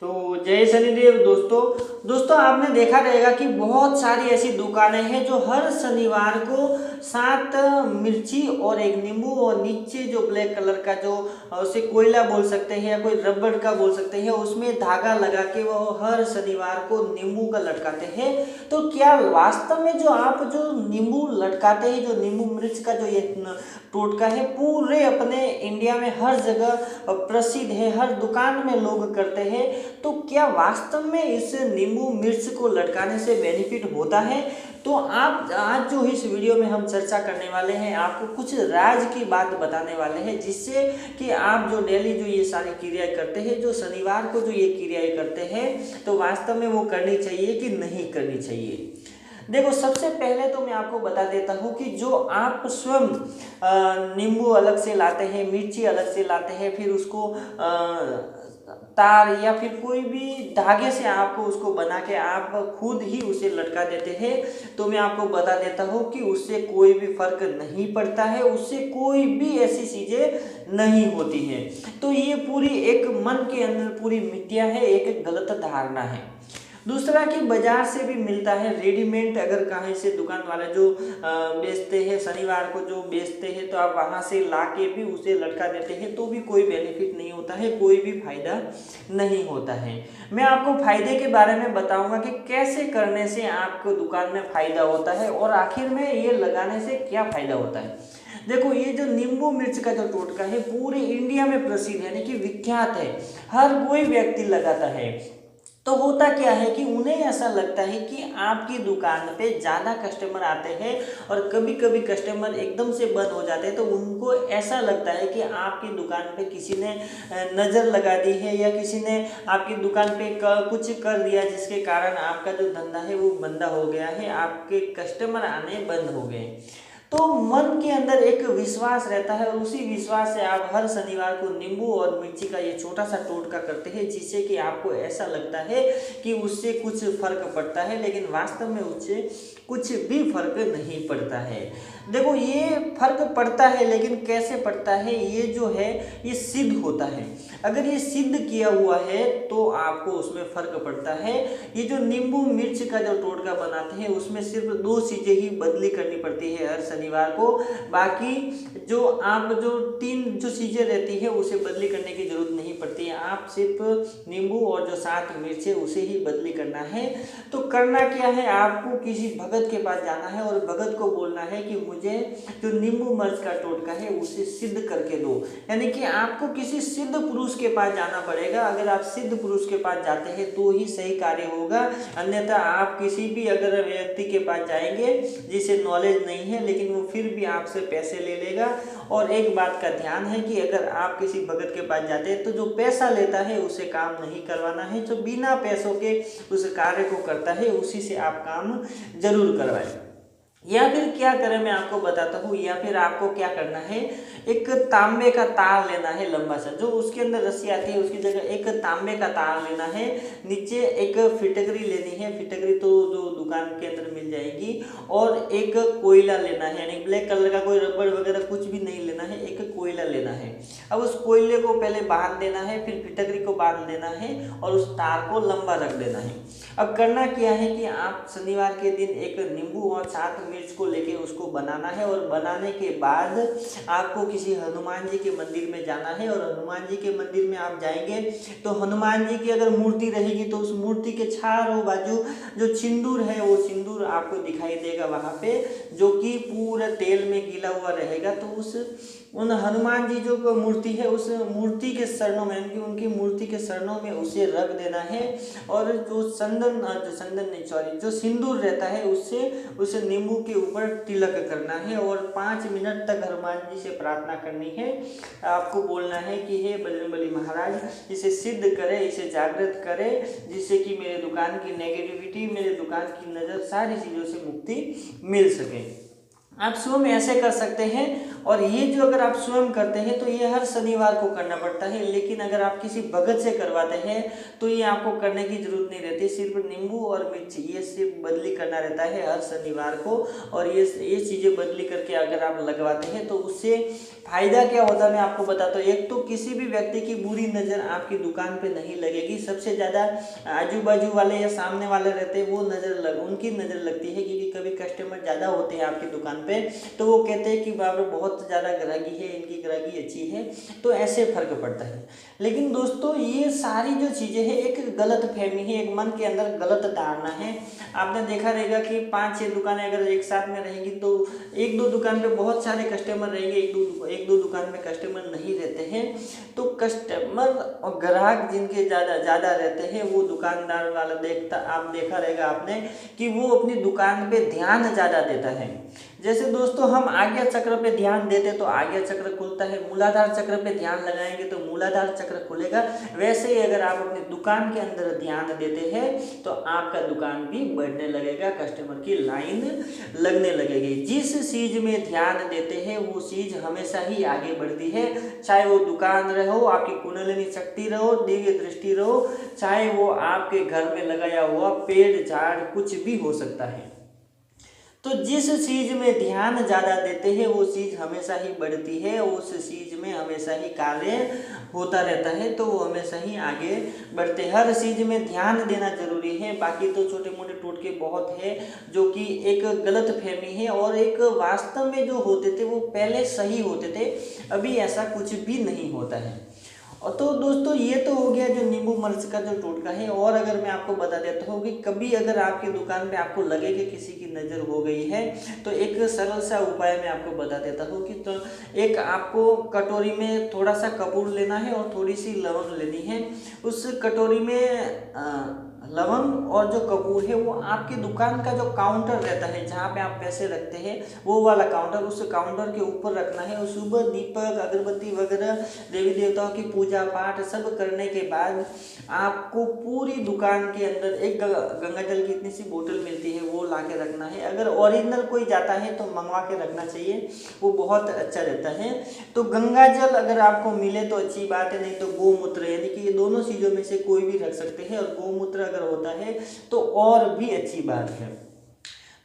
तो जय शनिदेव दोस्तों आपने देखा रहेगा कि बहुत सारी ऐसी दुकानें हैं जो हर शनिवार को 7 मिर्ची और एक नींबू और नीचे जो ब्लैक कलर का जो उसे कोयला बोल सकते हैं या कोई रबड़ का बोल सकते हैं, उसमें धागा लगा के वो हर शनिवार को नींबू का लटकाते हैं। तो क्या वास्तव में जो आप जो नींबू लटकाते हैं, जो नींबू मिर्च का जो ये टोटका है, पूरे अपने इंडिया में हर जगह प्रसिद्ध है, हर दुकान में लोग करते हैं। तो क्या वास्तव में इस नींबू मिर्च को लटकाने से बेनिफिट होता है? तो आप आज जो इस वीडियो में हम चर्चा करने वाले हैं, आपको कुछ राज की बात बताने वाले हैं, जिससे कि आप जो डेली जो ये सारी क्रियाएं करते हैं, जो शनिवार को जो ये क्रियाएं करते हैं, तो वास्तव में वो करनी चाहिए कि नहीं करनी चाहिए। देखो, सबसे पहले तो मैं आपको बता देता हूँ कि जो आप स्वयं नींबू अलग से लाते हैं, मिर्ची अलग से लाते हैं, फिर उसको तार या फिर कोई भी धागे से आपको उसको बना के आप खुद ही उसे लटका देते हैं, तो मैं आपको बता देता हूँ कि उससे कोई भी फर्क नहीं पड़ता है, उससे कोई भी ऐसी चीज़ें नहीं होती हैं। तो ये पूरी एक मन के अंदर पूरी मिथ्या है, एक गलत धारणा है। दूसरा कि बाजार से भी मिलता है रेडीमेड, अगर कहीं से दुकान वाले जो बेचते हैं, शनिवार को जो बेचते हैं, तो आप वहां से ला के भी उसे लटका देते हैं, तो भी कोई बेनिफिट नहीं होता है, कोई भी फायदा नहीं होता है। मैं आपको फायदे के बारे में बताऊंगा कि कैसे करने से आपको दुकान में फायदा होता है और आखिर में ये लगाने से क्या फायदा होता है। देखो, ये जो नींबू मिर्च का जो टोटका है पूरे इंडिया में प्रसिद्ध है, यानी कि विख्यात है, हर कोई व्यक्ति लगाता है। तो होता क्या है कि उन्हें ऐसा लगता है कि आपकी दुकान पे ज़्यादा कस्टमर आते हैं और कभी कभी कस्टमर एकदम से बंद हो जाते हैं, तो उनको ऐसा लगता है कि आपकी दुकान पे किसी ने नज़र लगा दी है या किसी ने आपकी दुकान पे कुछ कर दिया, जिसके कारण आपका जो धंधा है वो मंदा हो गया है, आपके कस्टमर आने बंद हो गए। तो मन के अंदर एक विश्वास रहता है और उसी विश्वास से आप हर शनिवार को नींबू और मिर्ची का ये छोटा सा टोटका करते हैं, जिससे कि आपको ऐसा लगता है कि उससे कुछ फर्क पड़ता है, लेकिन वास्तव में उससे कुछ भी फर्क नहीं पड़ता है। देखो, ये फर्क पड़ता है, लेकिन कैसे पड़ता है, ये जो है ये सिद्ध होता है। अगर ये सिद्ध किया हुआ है तो आपको उसमें फर्क पड़ता है। ये जो नींबू मिर्च का जो टोटका बनाते हैं, उसमें सिर्फ 2 चीज़ें ही बदली करनी पड़ती है हर शनिवार को, बाकी जो आप जो 3 जो चीज़ें रहती है उसे बदली करने की जरूरत नहीं पड़ती है। आप सिर्फ नींबू और जो 7 मिर्च है उसे ही बदली करना है। तो करना क्या है, आपको किसी भगत के पास जाना है और भगत को बोलना है कि मुझे जो नींबू मिर्च का टोटका है उसे सिद्ध करके दो, यानी कि आपको किसी सिद्ध पुरुष के पास जाना पड़ेगा। अगर आप सिद्ध पुरुष के पास जाते हैं तो ही सही कार्य होगा, अन्यथा आप किसी भी अगर व्यक्ति के पास जाएंगे जिसे नॉलेज नहीं है, लेकिन वो फिर भी आपसे पैसे ले लेगा। और एक बात का ध्यान है कि अगर आप किसी भगत के पास जाते हैं तो जो पैसा लेता है उसे काम नहीं करवाना है, जो बिना पैसों के उस कार्य को करता है उसी से आप काम जरूर करवाएं। या फिर क्या करें, मैं आपको बताता हूँ। या फिर आपको क्या करना है, एक तांबे का तार लेना है लंबा सा, जो उसके अंदर रस्सी आती है उसकी जगह एक तांबे का तार लेना है, नीचे एक फिटकरी लेनी है, फिटकरी तो जो दुकान के अंदर मिल जाएगी, और एक कोयला लेना है, यानी ब्लैक कलर का कोई रबड़ वगैरह कुछ भी नहीं लेना है, एक कोयला लेना है। अब उस कोयले को पहले बांध देना है, फिर फिटकरी को बांध देना है और उस तार को लंबा रख देना है। अब करना क्या है कि आप शनिवार के दिन एक नींबू और 7 मिर्च को लेके उसको बनाना है, और बनाने के बाद आपको किसी हनुमान जी के मंदिर में जाना है, और हनुमान जी के मंदिर में आप जाएंगे तो हनुमान जी की अगर मूर्ति रहेगी तो उस मूर्ति के चारों बाजू जो सिंदूर है वो सिंदूर आपको दिखाई देगा वहाँ पे, जो कि पूरा तेल में गीला हुआ रहेगा। तो उन हनुमान जी जो मूर्ति है उस मूर्ति के चरणों में, यानी उनकी मूर्ति के चरणों में उसे रख देना है, और जो जो सिंदूर रहता है उससे उस नींबू के ऊपर तिलक करना है, और 5 मिनट तक हनुमान जी से प्रार्थना करनी है। आपको बोलना है कि हे बजरंगबली महाराज, इसे सिद्ध करे, इसे जागृत करे, जिससे कि मेरे दुकान की नेगेटिविटी, मेरे दुकान की नज़र, सारी चीज़ों से मुक्ति मिल सके। आप स्वयं ऐसे कर सकते हैं। और ये जो अगर आप स्वयं करते हैं तो ये हर शनिवार को करना पड़ता है, लेकिन अगर आप किसी भगत से करवाते हैं तो ये आपको करने की जरूरत नहीं रहती। सिर्फ नींबू और मिर्ची ये सिर्फ बदली करना रहता है हर शनिवार को। और ये चीज़ें बदली करके अगर आप लगवाते हैं तो उससे फायदा क्या होता है मैं आपको बताता हूँ। एक तो किसी भी व्यक्ति की बुरी नज़र आपकी दुकान पे नहीं लगेगी। सबसे ज़्यादा आजू बाजू वाले या सामने वाले रहते हैं वो उनकी नज़र लगती है, क्योंकि कभी कस्टमर ज़्यादा होते हैं आपकी दुकान पे तो वो कहते हैं कि बाबा बहुत ज़्यादा ग्राहकी है, इनकी ग्राहकी अच्छी है, तो ऐसे फर्क पड़ता है। लेकिन दोस्तों ये सारी जो चीज़ें हैं एक गलत फहमी है, एक मन के अंदर गलत धारणा है। आपने देखा रहेगा कि 5-6 दुकानें अगर एक साथ में रहेंगी तो एक दो दुकान पे बहुत सारे कस्टमर रहेंगे, एक दो दुकान में कस्टमर नहीं रहते हैं। तो कस्टमर और ग्राहक जिनके ज़्यादा रहते हैं वो दुकानदार वाला आप देखा रहेगा आपने कि वो अपनी दुकान पे ध्यान ज़्यादा देता है। जैसे दोस्तों हम आज्ञा चक्र पे ध्यान देते तो आज्ञा चक्र खुलता है, मूलाधार चक्र पे ध्यान लगाएंगे तो मूलाधार चक्र खुलेगा। वैसे ही अगर आप अपनी दुकान के अंदर ध्यान देते हैं तो आपका दुकान भी बढ़ने लगेगा, कस्टमर की लाइन लगने लगेगी। जिस चीज़ में ध्यान देते हैं वो चीज़ हमेशा ही आगे बढ़ती है, चाहे वो दुकान रहो, आपकी कुंडलिनी शक्ति रहो, दिव्य दृष्टि रहो, चाहे वो आपके घर में लगाया हुआ पेड़ झाड़ कुछ भी हो सकता है। तो जिस चीज़ में ध्यान ज़्यादा देते हैं वो चीज़ हमेशा ही बढ़ती है, उस चीज़ में हमेशा ही कार्य होता रहता है, तो वो हमेशा ही आगे बढ़ते। हर चीज़ में ध्यान देना जरूरी है। बाकी तो छोटे मोटे टोटके बहुत है जो कि एक गलत फहमी है, और एक वास्तव में जो होते थे वो पहले सही होते थे, अभी ऐसा कुछ भी नहीं होता है। और तो दोस्तों ये तो हो गया जो नींबू मिर्च का जो टोटका है। और अगर मैं आपको बता देता हूँ कि कभी अगर आपकी दुकान पे आपको लगे कि किसी की नज़र हो गई है तो एक सरल सा उपाय मैं आपको बता देता हूँ कि तो एक आपको कटोरी में थोड़ा सा कपूर लेना है और थोड़ी सी लवंग लेनी है। उस कटोरी में लवंग और जो कपूर है वो आपकी दुकान का जो काउंटर रहता है जहाँ पे आप पैसे रखते हैं वो वाला काउंटर, उस काउंटर के ऊपर रखना है। और सुबह दीपक अगरबत्ती वगैरह देवी देवताओं की पूजा पाठ सब करने के बाद आपको पूरी दुकान के अंदर एक गंगा जल की इतनी सी बोतल मिलती है वो ला के रखना है। अगर ओरिजिनल कोई जाता है तो मंगवा के रखना चाहिए, वो बहुत अच्छा रहता है। तो गंगा जल अगर आपको मिले तो अच्छी बात है, नहीं तो गोमूत्र, यानी कि ये दोनों चीज़ों में से कोई भी रख सकते हैं। और गोमूत्र अगर होता है तो और भी अच्छी बात है।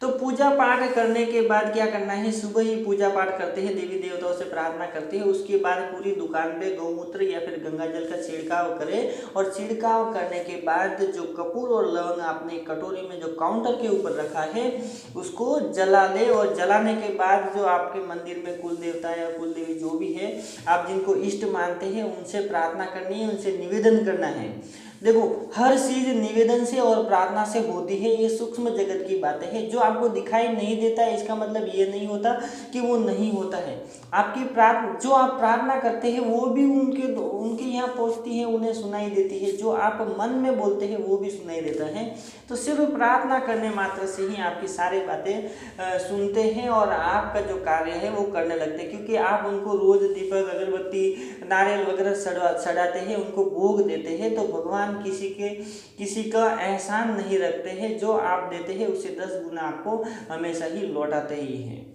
तो पूजा पाठ करने के बाद क्या करना है, सुबह ही पूजा पाठ करते हैं, देवी देवताओं से प्रार्थना करते हैं, उसके बाद पूरी दुकान पे गौमूत्र या फिर गंगा जल का छिड़काव करें। और छिड़काव करने के बाद जो कपूर और लवंग आपने कटोरी में जो काउंटर के ऊपर रखा है उसको जला ले। और जलाने के बाद जो आपके मंदिर में कुल देवता या कुल देवी जो भी है आप जिनको इष्ट मानते हैं उनसे प्रार्थना करनी है, उनसे निवेदन करना है। देखो हर चीज निवेदन से और प्रार्थना से होती है, ये सूक्ष्म जगत की बातें हैं। जो आपको दिखाई नहीं देता है इसका मतलब ये नहीं होता कि वो नहीं होता है। आपकी जो आप प्रार्थना करते हैं वो भी उनके यहाँ पहुँचती है, उन्हें सुनाई देती है। जो आप मन में बोलते हैं वो भी सुनाई देता है। तो सिर्फ प्रार्थना करने मात्र से ही आपकी सारी बातें सुनते हैं और आपका जो कार्य है वो करने लगते हैं, क्योंकि आप उनको रोज दीपक अगरबत्ती नारियल वगैरह चढ़ाते हैं, उनको भोग देते हैं। तो भगवान किसी का एहसान नहीं रखते हैं, जो आप देते हैं उससे 10 गुना आपको हमेशा ही लौटाते ही हैं।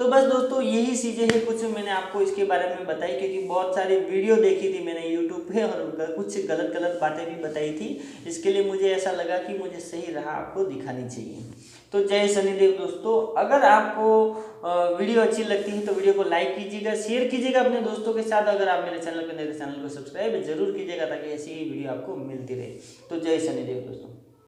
तो बस दोस्तों यही चीज़ें हैं, कुछ मैंने आपको इसके बारे में बताई, क्योंकि बहुत सारी वीडियो देखी थी मैंने यूट्यूब पे और कुछ गलत बातें भी बताई थी। इसके लिए मुझे ऐसा लगा कि मुझे सही राह आपको दिखानी चाहिए। तो जय शनिदेव दोस्तों, अगर आपको वीडियो अच्छी लगती है तो वीडियो को लाइक कीजिएगा, शेयर कीजिएगा अपने दोस्तों के साथ। अगर आप मेरे चैनल पर नए तो चैनल को सब्सक्राइब जरूर कीजिएगा ताकि ऐसी ही वीडियो आपको मिलती रहे। तो जय शनिदेव दोस्तों।